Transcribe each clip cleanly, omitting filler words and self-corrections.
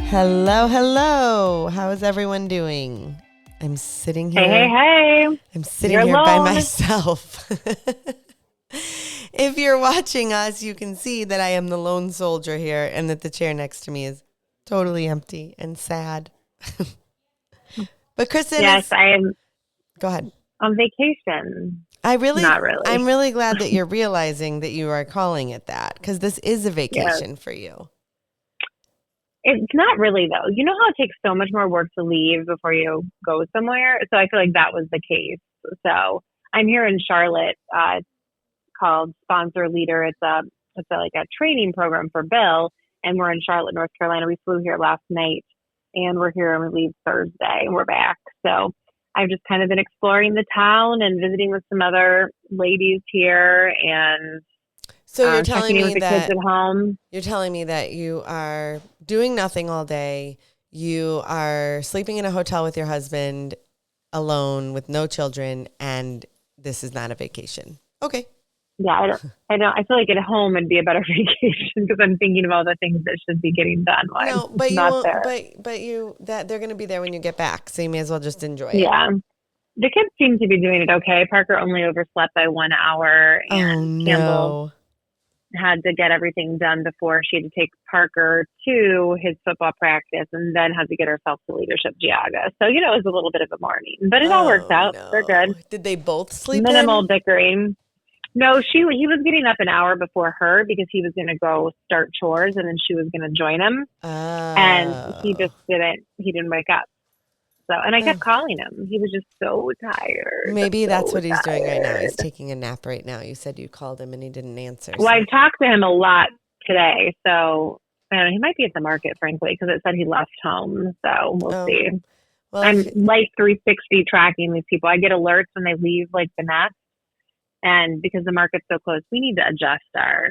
Hello, hello. How is everyone doing? I'm sitting here. Hey. I'm sitting You're here by alone. myself. If you're watching us, you can see that I am the lone soldier here and that the chair next to me is totally empty and sad. But Kristin Yes, is... I am Go ahead. on vacation. I'm Not really. really glad that you're realizing that you are calling it that, because this is a Yes. vacation for you. It's not really, though. You know how it takes so much more work to leave before you go somewhere? So I feel like that was the case. So I'm here in Charlotte, called Sponsor Leader. Like a training program for Bill, and we're in Charlotte, North Carolina. We flew here last night, and we're here and we leave Thursday, and we're back. So I've just kind of been exploring the town and visiting with some other ladies here, and So checking in with the kids at home. you're telling me that you are doing nothing all day. You are sleeping in a hotel with your husband alone with no children, and this is not a vacation. Okay. Yeah, I feel like at home would be a better vacation because I'm thinking of all the things that should be getting done while No, I'm but you not won't, there. that they're going to be there when you get back, so you may as well just enjoy it. Yeah. The kids seem to be doing it okay. Parker only overslept by 1 hour, and Campbell had to get everything done before she had to take Parker to his football practice and then had to get herself to leadership Giaga. So, it was a little bit of a morning, but it all worked out. No. They're good. Did they both sleep Minimal in? bickering. No, he was getting up an hour before her because he was going to go start chores and then she was going to join him. And he didn't wake up. So, and I kept calling him. He was just so tired. Maybe that's what he's doing right now. He's taking a nap right now. You said you called him and he didn't answer. Well, I've talked to him a lot today. So, I don't know, he might be at the market, frankly, because it said he left home. So we'll see. Well, I'm like 360 tracking these people. I get alerts when they leave like the nest. And because the market's so close, we need to adjust our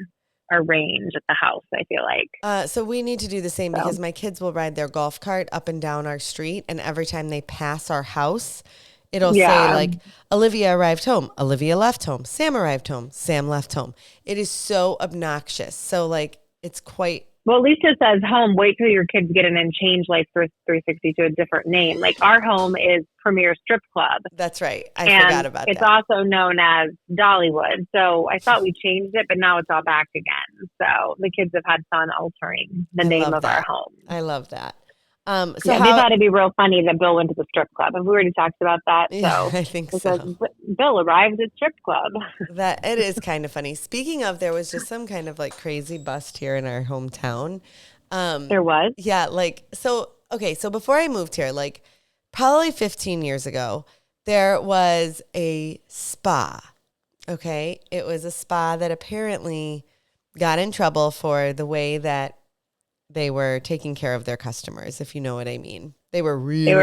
range at the house, I feel like. So we need to do the same because my kids will ride their golf cart up and down our street. And every time they pass our house, it'll say like, Olivia arrived home, Olivia left home, Sam arrived home, Sam left home. It is so obnoxious. So like, it's quite... Well, at least it says home. Wait till your kids get in and change like 360 to a different name. Like our home is Premier Strip Club. That's right. I forgot about that. It's also known as Dollywood. So I thought we changed it, but now it's all back again. So the kids have had fun altering the name of our home. I love that. We thought it'd be real funny that Bill went to the strip club. And we already talked about that. Yeah, I think so. Bill arrived at strip club. That it is kind of funny. Speaking of, there was just some kind of like crazy bust here in our hometown. There was? Yeah, so before I moved here, like probably 15 years ago, there was a spa. Okay. It was a spa that apparently got in trouble for the way that they were taking care of their customers, if you know what I mean. They were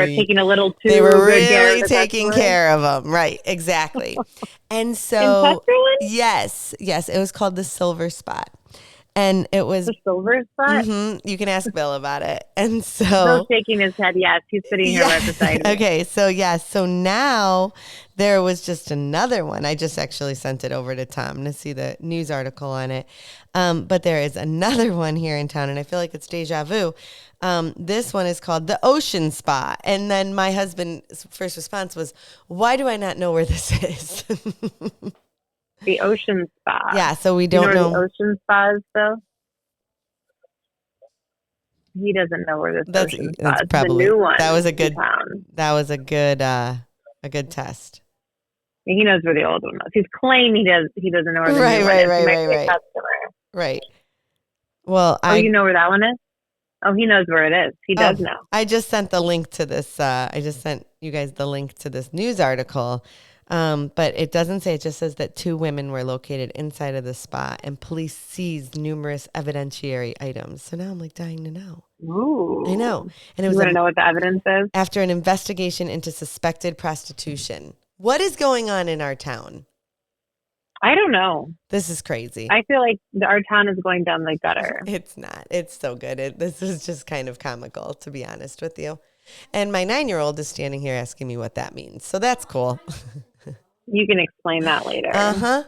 taking a little too They were good really care of taking care of them. Right, exactly. And so, yes, it was called the Silver Spot. And it was the Silver Spot. Mm-hmm, you can ask Bill about it. And so Bill's shaking his head. Yes, he's sitting here right beside me. Okay, so now there was just another one. I just actually sent it over to Tom to see the news article on it. But there is another one here in town, and I feel like it's deja vu. This one is called the Ocean Spa. And then my husband's first response was, "Why do I not know where this is?" The Ocean Spa. Yeah, so we don't know. The Ocean Spa is, though? He doesn't know where this Ocean Spa is. Probably the new one. That was a good test. He knows where the old one was. He's claiming he doesn't know where the new one is. Right. Right. Well, you know where that one is? Oh, he knows where it is. He does know. I just sent the link to this. I just sent you guys the link to this news article. But it doesn't say. It just says that 2 women were located inside of the spa and police seized numerous evidentiary items. So now I'm like dying to know. Ooh. I know. And it was you want to know what the evidence is? After an investigation into suspected prostitution. What is going on in our town? I don't know. This is crazy. I feel like our town is going down the gutter. It's not. It's so good. This is just kind of comical, to be honest with you. And my 9-year-old is standing here asking me what that means. So that's cool. You can explain that later. Uh-huh.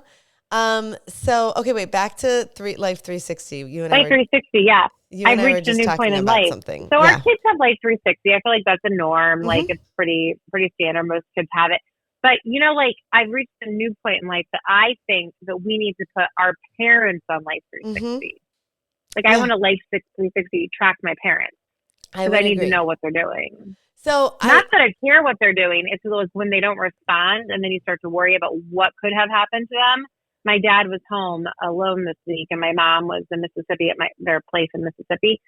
So okay, wait, back to Life 360. You and I Life were 360, yeah. you I've and I were reached a just new point talking in about life. something. So our Yeah. kids have Life 360. I feel like that's a norm. Like Mm-hmm. it's pretty standard. Most kids have it. But like I've reached a new point in life that I think that we need to put our parents on Life Mm-hmm. 360. Like I Yeah, want to Life 360 track my parents I because I would need to agree. know what they're doing. So Not that I care what they're doing. It's those when they don't respond and then you start to worry about what could have happened to them. My dad was home alone this week and my mom was in Mississippi at their place in Mississippi.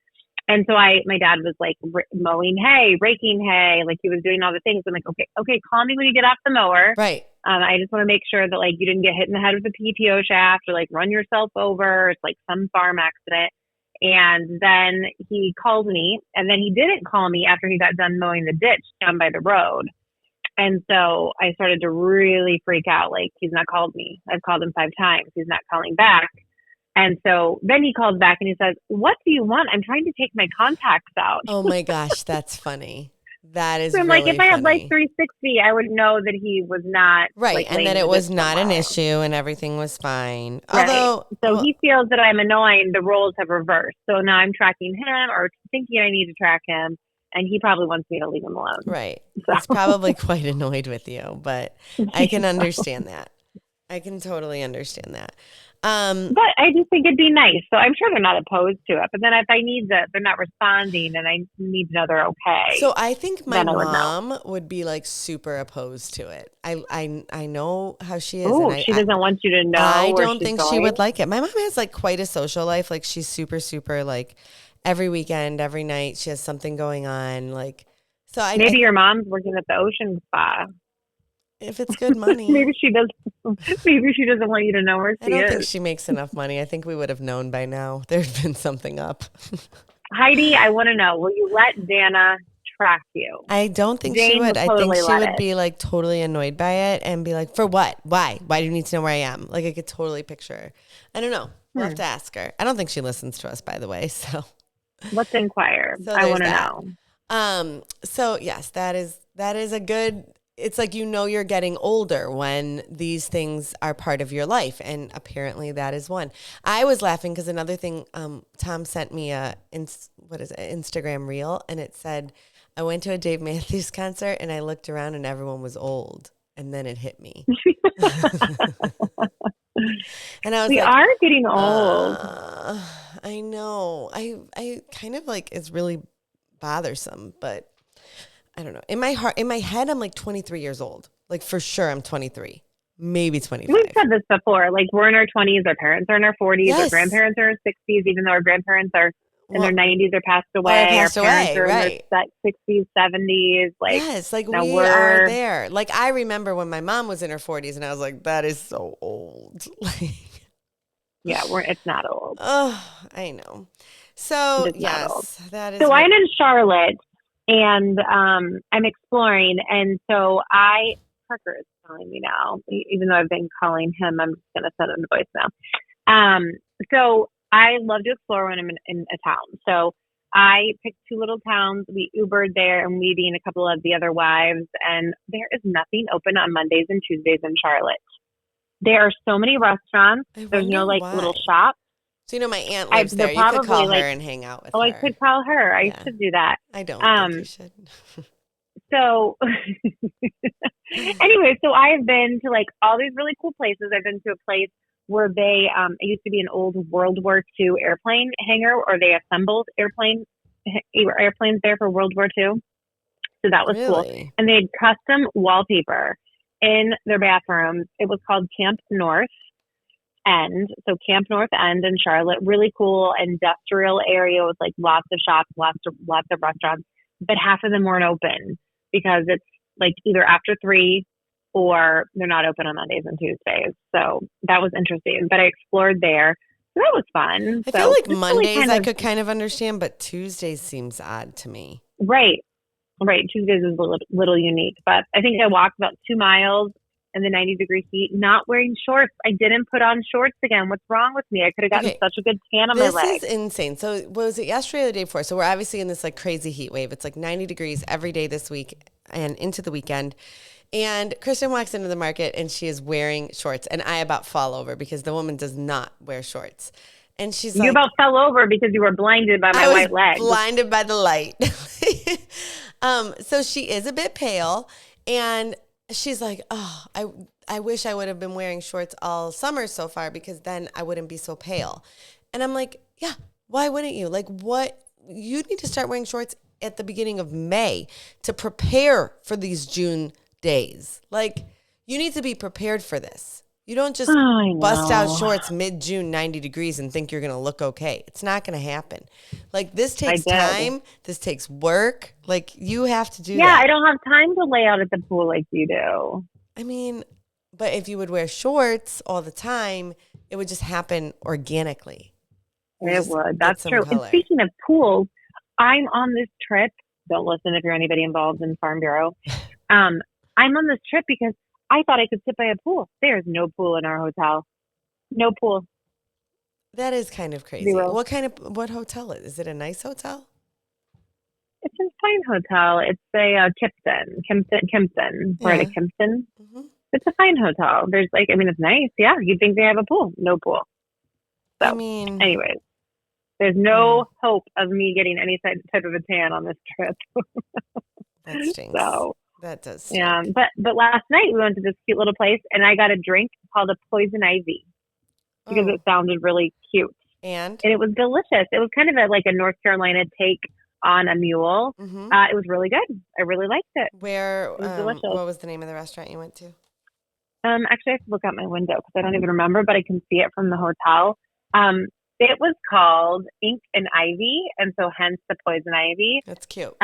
And so my dad was like mowing hay, raking hay, like he was doing all the things. I'm like, okay, call me when you get off the mower. right. I just want to make sure that like you didn't get hit in the head with a PTO shaft or like run yourself over. It's like some farm accident. And then he called me, and then he didn't call me after he got done mowing the ditch down by the road. And so I started to really freak out. Like, he's not called me. I've called him 5 times. He's not calling back. And so then he calls back and he says, "What do you want? I'm trying to take my contacts out." Oh my gosh, that's funny. That is So I'm like, if really I had Life funny. 360, I would know that he was not Right, like and laying that in it the ditch was not an somewhere. issue and everything was fine. Right. Although, So well, he feels that I'm annoying. The roles have reversed. So now I'm tracking him or thinking I need to track him. And he probably wants me to leave him alone. right. So He's probably quite annoyed with you, but I can understand that. I can totally understand that. But I just think it'd be nice. So I'm sure they're not opposed to it. But then if I need they're not responding and I need to know they're okay, So I think my then I would know. mom would be like super opposed to it. I know how she is, and Oh, she doesn't want you to know I where don't she's think she going? would like it. My mom has like quite a social life. Like she's super, super like every weekend, every night she has something going on. Like so, Maybe your mom's working at the ocean spa. if it's good Maybe money, she does. Maybe she doesn't want you to know where I she don't think is. she makes enough money. I think we would have known by now. There'd been something up. Heidi, I want to know, will you let Danna track you? I don't think she Jane would. would I think totally she let would it. be like totally annoyed by it and be like, "For what? Why? Why do you need to know where I am?" Like I could totally picture her. I don't know. We'll have to ask her. I don't think she listens to us, by the way. So, Let's inquire. so I there's want to that. know. So yes, that is a good. It's like you're getting older when these things are part of your life, and apparently that is one. I was laughing because another thing, Tom sent me Instagram reel, and it said, "I went to a Dave Matthews concert, and I looked around, and everyone was old." And then it hit me, and I was We like, are getting old. I know. I kind of like it's really bothersome, but I don't know. In my heart, in my head, I'm like 23 years old. Like for sure, I'm 23, maybe 25. We've said this before. Like we're in our 20s, our parents are in our 40s, our Yes. grandparents are in their 60s, even though our grandparents are in their Well, 90s or passed away. passed Our parents away, are in right. their 60s, 70s. Like Yes, like now we are we're, there. Like I remember when my mom was in her 40s, and I was like, that is so old. Like, yeah, it's not old. oh, I know. So It's not old. yes, that is So what. I'm in Charlotte and I'm exploring. And so Parker is calling me now, even though I've been calling him, I'm just going to send him a voicemail. So I love to explore when I'm in a town. So I picked 2 little towns. We Ubered there and we being a couple of the other wives. And there is nothing open on Mondays and Tuesdays in Charlotte. There are so many restaurants. I There's no wonder like why. little shops. So my aunt lives They're there. You could call probably her like, and hang out with oh, her. I could call her. I Yeah. should do that. I don't think you should. So anyway, so I have been to like all these really cool places. I've been to a place where it used to be an old World War II airplane hangar, or they assembled airplanes there for World War II. So that was cool. Really? And they had custom wallpaper in their bathrooms. It was called Camp North End. So Camp North End in Charlotte, really cool industrial area with like lots of shops, lots of restaurants, but half of them weren't open because it's like either after 3 or they're not open on Mondays and Tuesdays. So that was interesting. But I explored there. So that was fun. I So feel like it's Mondays really I could kind of understand, but Tuesdays seems odd to me. Right. Tuesdays is a little unique. But I think I walked about 2 miles in the 90-degree heat, not wearing shorts. I didn't put on shorts again. What's wrong with me? I could have gotten such a good tan on my leg. This is insane. So was it yesterday or the day before? So we're obviously in this like crazy heat wave. It's like 90 degrees every day this week and into the weekend. And Kristin walks into the market and she is wearing shorts. And I about fall over because the woman does not wear shorts. And she's You like, about fell over because you were blinded by my white legs. Blinded by the light. So she is a bit pale. And she's like, oh, I wish I would have been wearing shorts all summer so far because then I wouldn't be so pale. And I'm like, yeah, why wouldn't you? Like, what? You need to start wearing shorts at the beginning of May to prepare for these June days. Like, you need to be prepared for this. You don't just bust out shorts mid-June, 90 degrees and think you're going to look okay. It's not going to happen. Like, this takes time. This takes work. Like, you have to do that. Yeah, I don't have time to lay out at the pool like you do. I mean, but if you would wear shorts all the time, it would just happen organically. It would. That's true. And speaking of pools, I'm on this trip. Don't listen if you're anybody involved in Farm Bureau. I'm on this trip because I thought I could sit by a pool. There's no pool in our hotel. No pool. That is kind of crazy. Zero. What hotel is it? Is it a nice hotel? It's a fine hotel. It's a Kimpton. We're at a Kimpton. Mm-hmm. It's a fine hotel. It's nice. Yeah, you'd think they have a pool. No pool. So, anyways, there's no hope of me getting any type of a tan on this trip. That stinks. So, that does stink. Yeah, but last night we went to this cute little place and I got a drink called a poison ivy because it sounded really cute. And it was delicious. It was kind of like a North Carolina take on a mule. Mm-hmm. It was really good. I really liked it. Where? It was delicious. What was the name of the restaurant you went to? Actually, I have to look out my window because I don't even remember, but I can see it from the hotel. It was called Ink and Ivy, and so hence the poison ivy. That's cute.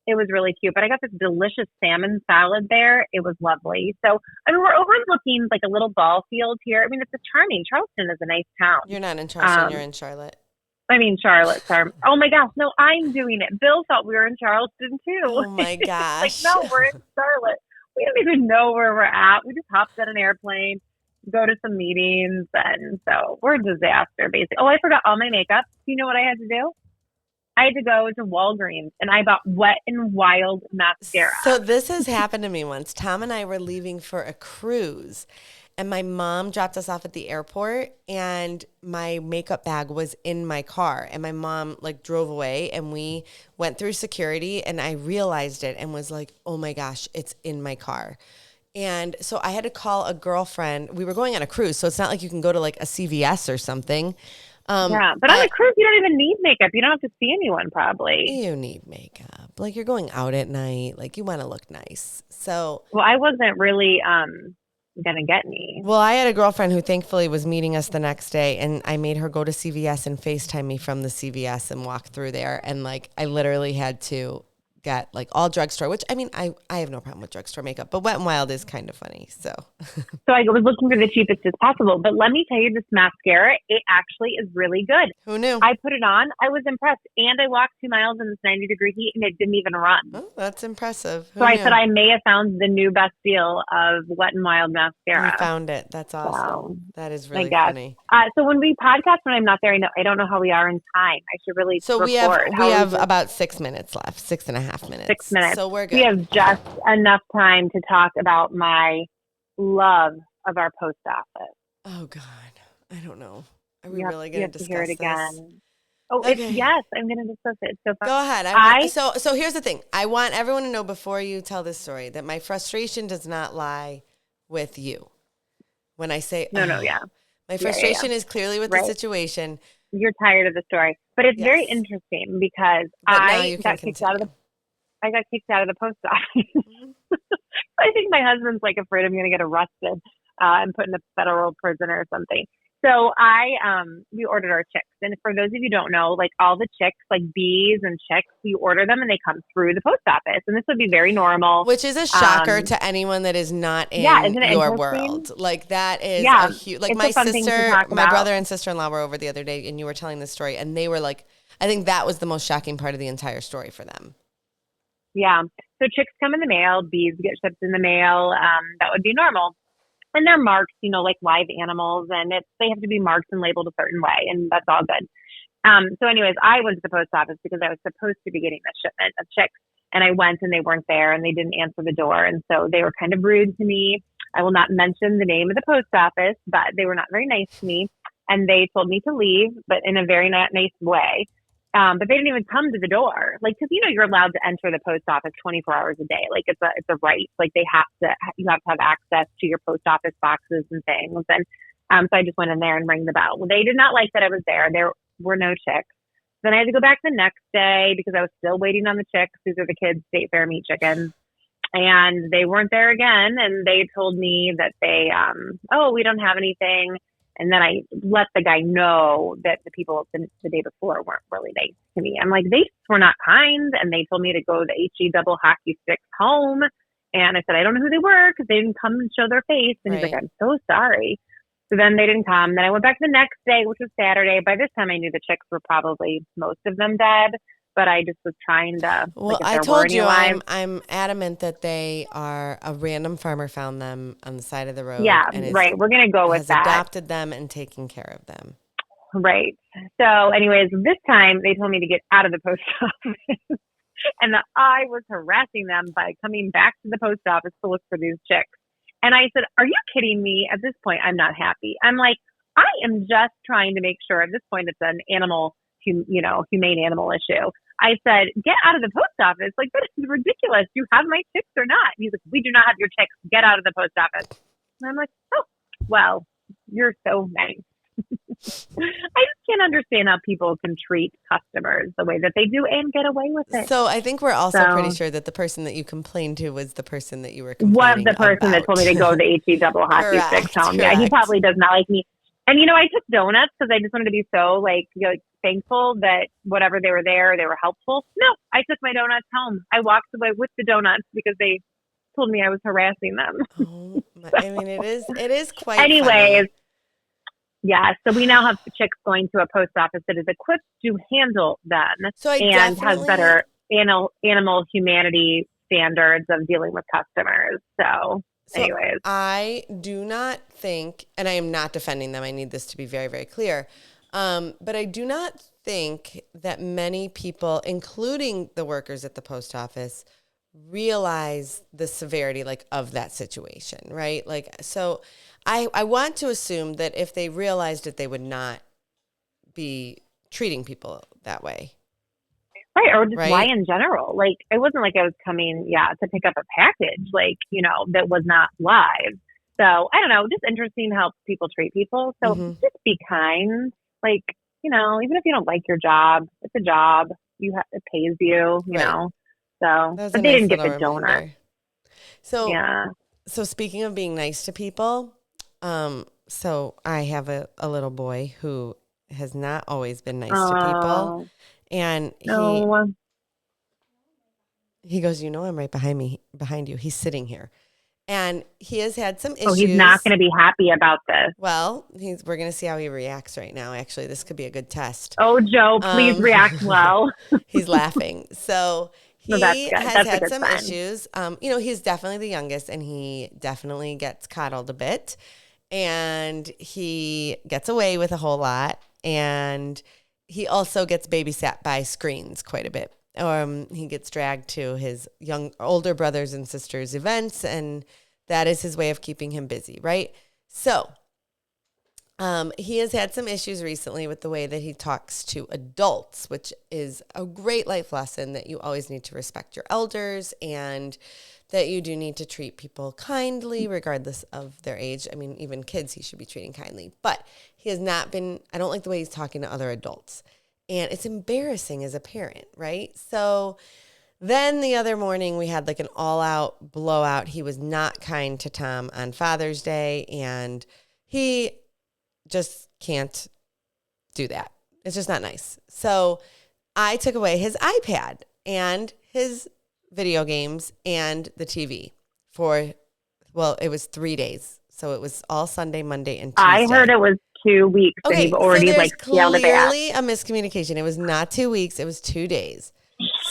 It was really cute, but I got this delicious salmon salad there. It was lovely. So, we're overlooking like a little ball field here. It's a charming. Charleston is a nice town. You're not in Charleston. You're in Charlotte. Charlotte's oh my gosh. No, I'm doing it. Bill thought we were in Charleston too. Oh my gosh. No, we're in Charlotte. We don't even know where we're at. We just hopped on an airplane, go to some meetings, and so we're a disaster, basically. Oh, I forgot all my makeup. Do you know what I had to do? I had to go to Walgreens, and I bought Wet n Wild mascara. So this has happened to me once. Tom and I were leaving for a cruise, and my mom dropped us off at the airport, and my makeup bag was in my car, and my mom drove away, and we went through security, and I realized it and was like, oh my gosh, it's in my car. And so I had to call a girlfriend. We were going on a cruise, so it's not like you can go to a CVS or something. Yeah, but on a cruise, you don't even need makeup. You don't have to see anyone, probably. You need makeup. You're going out at night. You want to look nice. So, well, I wasn't really going to get any. Well, I had a girlfriend who thankfully was meeting us the next day, and I made her go to CVS and FaceTime me from the CVS and walk through there. And I literally had to get all drugstore, which I have no problem with drugstore makeup, but Wet n Wild is kind of funny. So I was looking for the cheapest as possible, but let me tell you, this mascara, it actually is really good. Who knew? I put it on. I was impressed. And I walked 2 miles in this 90-degree heat and it didn't even run. Oh, that's impressive. Who knew? I said I may have found the new best deal of Wet n Wild mascara. You found it. That's awesome. Wow. That is really funny. So when we podcast, when I'm not there, I don't know how we are in time. I should really record. We have about 6 minutes left, 6.5 minutes. 6 minutes. So we're good. We have just enough time to talk about my love of our post office. Oh God, I don't know. Are we really going to discuss hear it again? This? Oh, okay. Yes, I'm going to discuss it. It's so fun. Go ahead. So here's the thing. I want everyone to know before you tell this story that my frustration does not lie with you. When I say my frustration is clearly with the situation. You're tired of the story, but it's very interesting because I got kicked out of the post office. Mm-hmm. I think my husband's afraid I'm going to get arrested and put in a federal prison or something. So we ordered our chicks. And for those of you who don't know, all the chicks, bees and chicks, you order them and they come through the post office. And this would be very normal. Which is a shocker to anyone that is not in your world. That is a huge, my brother and sister-in-law were over the other day and you were telling the story and they were I think that was the most shocking part of the entire story for them. Yeah. So chicks come in the mail, bees get shipped in the mail. That would be normal. And they're marked, like live animals, and they have to be marked and labeled a certain way, and that's all good. So anyways, I went to the post office because I was supposed to be getting a shipment of chicks. And I went and they weren't there and they didn't answer the door. And so they were kind of rude to me. I will not mention the name of the post office, but they were not very nice to me. And they told me to leave, but in a very nice way. But they didn't even come to the door. Like, cause you're allowed to enter the post office 24 hours a day. Like it's a right. Like you have to have access to your post office boxes and things. And, so I just went in there and rang the bell. Well, they did not like that I was there. There were no chicks. Then I had to go back the next day because I was still waiting on the chicks. These are the kids' State Fair meat chickens. And they weren't there again. And they told me that they, we don't have anything. And then I let the guy know that the people the day before weren't really nice to me. I'm like, they just were not kind. And they told me to go the HE double hockey sticks home. And I said, I don't know who they were because they didn't come and show their face. And he's like, I'm so sorry. So then they didn't come. Then I went back the next day, which was Saturday. By this time, I knew the chicks were probably most of them dead. But I just was trying to. Well, I told you I'm adamant that they are a random farmer found them on the side of the road. Yeah, right. We're gonna go with that. Adopted them and taken care of them. Right. So, anyways, this time they told me to get out of the post office, and that I was harassing them by coming back to the post office to look for these chicks. And I said, "Are you kidding me?" At this point, I'm not happy. I'm like, I am just trying to make sure. At this point, it's an humane animal issue. I said, get out of the post office. Like, this is ridiculous. Do you have my chicks or not? And he's like, we do not have your chicks. Get out of the post office. And I'm like, oh, well, you're so nice. I just can't understand how people can treat customers the way that they do and get away with it. So I think we're also pretty sure that the person that you complained to was the person that you were complaining about. Was the person that told me to go to the HE double hockey sticks home. Yeah, he probably does not like me. And, I took donuts because I just wanted to be so, thankful that whatever they were there, they were helpful. No, I took my donuts home. I walked away with the donuts because they told me I was harassing them. Oh, I mean, it is quite Anyways, funny. Yeah, so we now have chicks going to a post office that is equipped to handle them and has better animal humanity standards of dealing with customers. So anyways. I do not think, and I am not defending them, I need this to be very, very clear, but I do not think that many people, including the workers at the post office, realize the severity of that situation, right? So I want to assume that if they realized it, they would not be treating people that way. Right, or just why in general. It wasn't like I was coming, to pick up a package, that was not live. So, I don't know, just interesting how people treat people. So just be kind. Even if you don't like your job, it's a job. It pays you, you know. So, but they didn't get the donut. So, So speaking of being nice to people, so I have a little boy who has not always been nice to people. And he goes, I'm right behind you. He's sitting here. And he has had some issues. Oh, he's not going to be happy about this. Well, we're going to see how he reacts right now. Actually, this could be a good test. Oh, Joe, please react well. He's laughing. So he has had some sign. issues. He's definitely the youngest, and he definitely gets coddled a bit. And he gets away with a whole lot. And he also gets babysat by screens quite a bit. He gets dragged to his older brothers and sisters' events, and that is his way of keeping him busy, right? So he has had some issues recently with the way that he talks to adults, which is a great life lesson that you always need to respect your elders and that you do need to treat people kindly regardless of their age. I mean, even kids he should be treating kindly. But he has not been, I don't like the way he's talking to other adults. And it's embarrassing as a parent, right? So then the other morning we had an all-out blowout. He was not kind to Tom on Father's Day, and he just can't do that. It's just not nice. So I took away his iPad and his video games and the TV it was 3 days. So it was all Sunday, Monday, and Tuesday. I heard it was 2 weeks, and you've already yelled at that. Clearly a miscommunication. It was not 2 weeks. It was 2 days.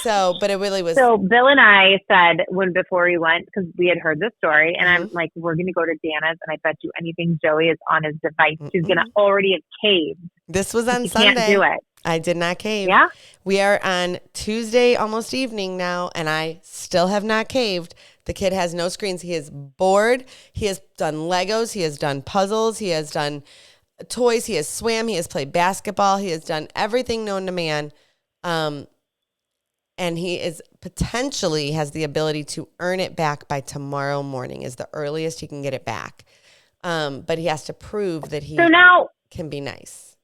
So, but it really was. So Bill and I said before we went, because we had heard this story, and I'm like, we're going to go to Danna's, and I bet you anything Joey is on his device. She's going to already have caved. This was on Sunday. Can't do it. I did not cave. Yeah? We are on Tuesday, almost evening now, and I still have not caved. The kid has no screens. He is bored. He has done Legos. He has done puzzles. He has done toys. He has swam. He has played basketball. He has done everything known to man. And he is potentially has the ability to earn it back by tomorrow morning is the earliest he can get it back. But he has to prove that he can be nice.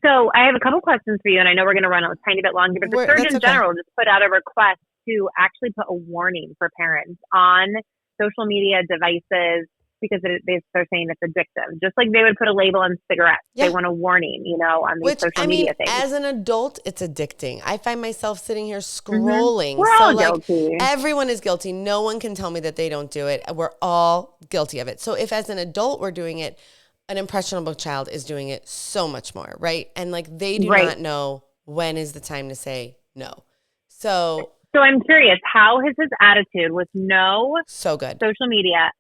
So I have a couple questions for you, and I know we're going to run a tiny bit longer, but the Surgeon General just put out a request to actually put a warning for parents on social media devices because they're saying it's addictive. Just like they would put a label on cigarettes. Yeah. They want a warning, on these social media things. As an adult, it's addicting. I find myself sitting here scrolling. We're all guilty. Everyone is guilty. No one can tell me that they don't do it. We're all guilty of it. So if as an adult we're doing it, an impressionable child is doing it so much more, right? And they do not know when is the time to say no. So I'm curious, how has his attitude with no good social media?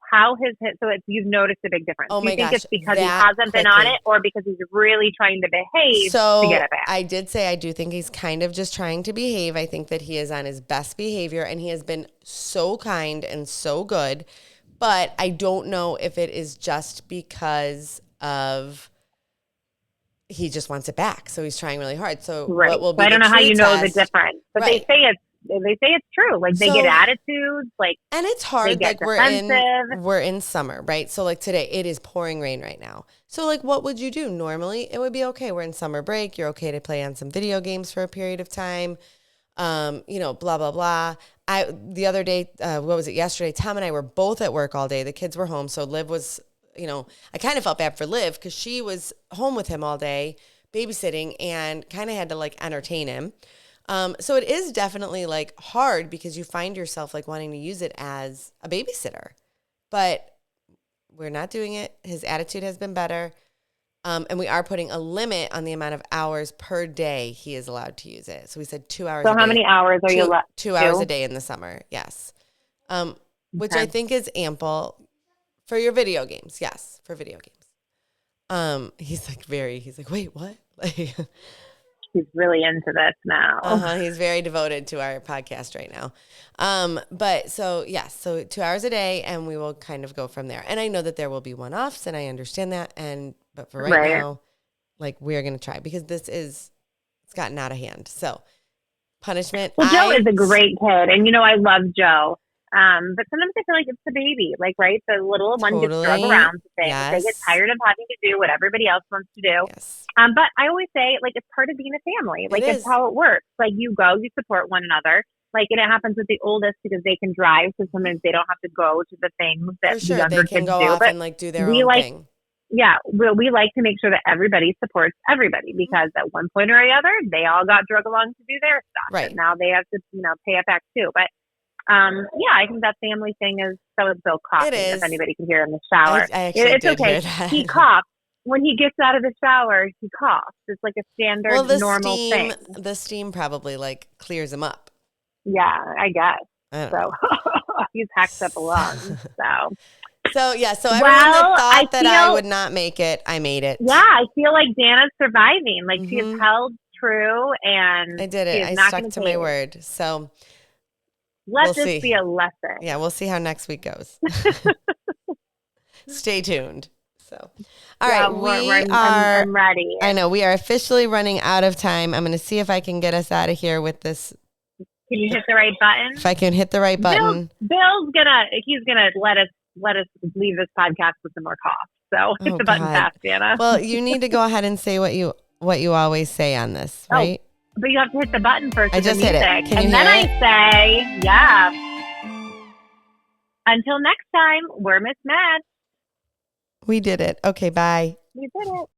You've noticed a big difference? Oh my gosh! Do you think it's because he hasn't been on it, or because he's really trying to behave to get it back? I did say I do think he's kind of just trying to behave. I think that he is on his best behavior, and he has been so kind and so good. But I don't know if it is just because of he just wants it back, so he's trying really hard. So what will be I don't know how you know the difference, but they say it's true. They get attitudes, and it's hard. We're in summer, right? So today it is pouring rain right now. So what would you do normally? It would be okay. We're in summer break. You're okay to play on some video games for a period of time. Blah blah blah. The other day, yesterday? Tom and I were both at work all day. The kids were home, so Liv was, I kind of felt bad for Liv because she was home with him all day, babysitting, and kind of had to entertain him. So it is definitely hard because you find yourself wanting to use it as a babysitter, but we're not doing it. His attitude has been better. And we are putting a limit on the amount of hours per day he is allowed to use it. So we said 2 hours. So how many hours are you allowed? 2 hours a day in the summer. Yes. Which I think is ample for your video games. Yes. For video games. He's wait, what? He's really into this now. He's very devoted to our podcast right now. But so 2 hours a day, and we will kind of go from there. And I know that there will be one-offs, and I understand that. But for right now, we're going to try because it's gotten out of hand. So punishment. Well, Joe is a great kid, and I love Joe. But sometimes I feel like it's the baby, right? The little one gets drug around to things. Yes. They get tired of having to do what everybody else wants to do. Yes. But I always say, it's part of being a family. It's how it works. You go, you support one another. And it happens with the oldest because they can drive, so sometimes they don't have to go to the things that the younger they can kids go do. Off and do their own thing. Yeah, we like to make sure that everybody supports everybody because at one point or the other, they all got drug along to do their stuff. Right. And now they have to, pay it back too. But I think that family thing is so Bill coughing. If anybody can hear in the shower, it's okay. He coughs when he gets out of the shower. He coughs. It's a standard, normal thing. The steam probably clears him up. Yeah, I guess. So he's hacked up a lung. So everyone that thought I would not make it, I made it. Yeah, I feel like Danna's surviving. She has held true, and I did it. I stuck to my word. So let this be a lesson. Yeah, we'll see how next week goes. Stay tuned. So, all right, I'm ready. I know we are officially running out of time. I'm going to see if I can get us out of here with this. Can you hit the right button? If I can hit the right button, Bill's gonna let us leave this podcast with some more cough. So hit the button fast, Danna. Well, you need to go ahead and say what you always say on this, right? But you have to hit the button first. I just hit it. Can you hear it? I say, yeah. Until next time, we're Miss Mad. We did it. Okay, bye. We did it.